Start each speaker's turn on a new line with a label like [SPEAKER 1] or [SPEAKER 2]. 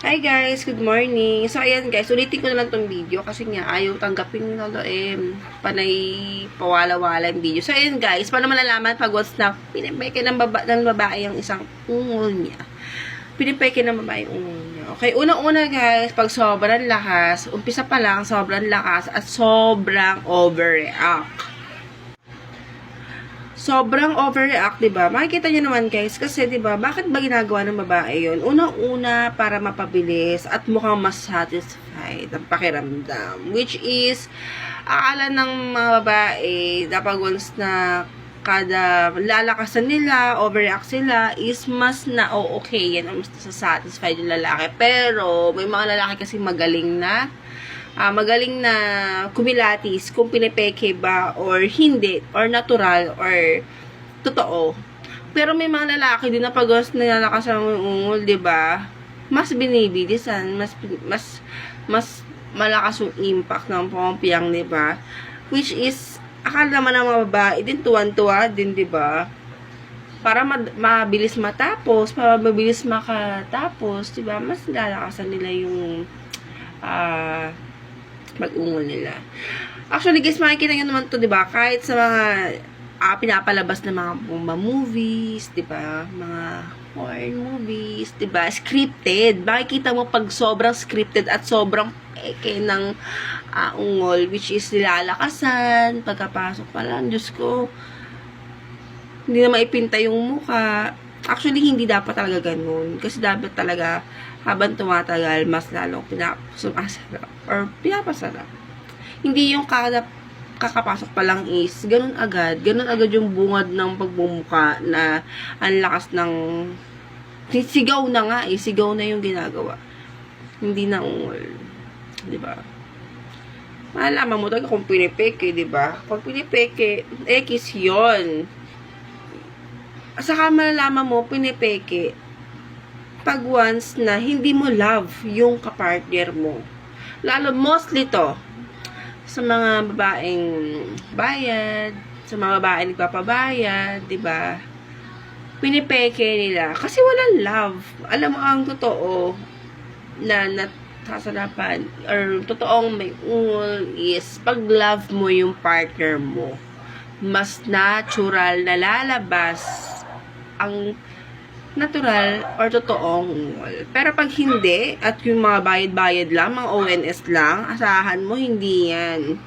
[SPEAKER 1] Hi guys, good morning. So ayan guys, ulitin ko na lang tong video kasi nga ayaw tanggapin ni Lolo panay pawala-wala yung video. So ayan guys, paano malalaman pag once na pinipeke ng babae ang isang ungol niya? Pinipeke ng babae yung ungol niya. Okay, unang-una guys, pag sobrang lakas, umpisa pa lang, sobrang lakas at sobrang overreact. Sobrang overreact, 'di ba? Makikita niyo naman, guys, kasi 'di ba, bakit ba ginagawa ng babae 'yon? Unang-una para mapabilis at mukhang mas satisfied ang pakiramdam, which is akala ng mga babae dapat once na kada lalakasan nila, overreact sila, is mas na okay yan, mas satisfied yung lalaki. Pero may mga lalaki kasi magaling na kumilatis kung pinipeke ba or hindi, or natural or totoo. Pero may mga lalaki din na pag nilalakas ang ungol, 'di ba? Mas binibilisan, mas malakas yung impact ng pumapiyang, 'di ba? Which is akala naman ng mga babae din tuwan-tuwa din, 'di ba? Para mabilis matapos, para mabilis makatapos, 'di ba? Mas lalakasan nila yung mag-ungol nila. Actually, guys, makikita nyo naman to, di ba? Kahit sa mga pinapalabas na mga movies, di ba? Mga porn movies, di ba? Scripted. Makikita mo pag sobrang scripted at sobrang peke ng ungol, which is nilalakasan, pagkapasok pa lang, Diyos ko, hindi na maipinta yung mukha. Actually, hindi dapat talaga ganun. Kasi dapat talaga, habang tumatagal, mas lalong pinapasarap or pinapasarap. Hindi yung kakapasok pa lang is, ganun agad yung bungad ng pagbumuka na ang lakas ng sigaw na nga sigaw na yung ginagawa. Hindi na ungol. Diba? Malalaman mo talaga kung pinipeke, diba? Pag pinipeke, X yun. Saka malalaman mo, pinipeke, pag once na hindi mo love yung kapartner mo. Lalo, mostly to, sa mga babaeng bayad, sa mga babaeng nagpapabayad, diba? Pinipeke nila. Kasi walang love. Alam mo, ang totoo na nasasarapan, or totoong may ungol is, pag love mo yung partner mo, mas natural na lalabas ang natural or totoong ungol. Pero pag hindi, at yung mga bayad-bayad lang, mga ONS lang, asahan mo, hindi yan.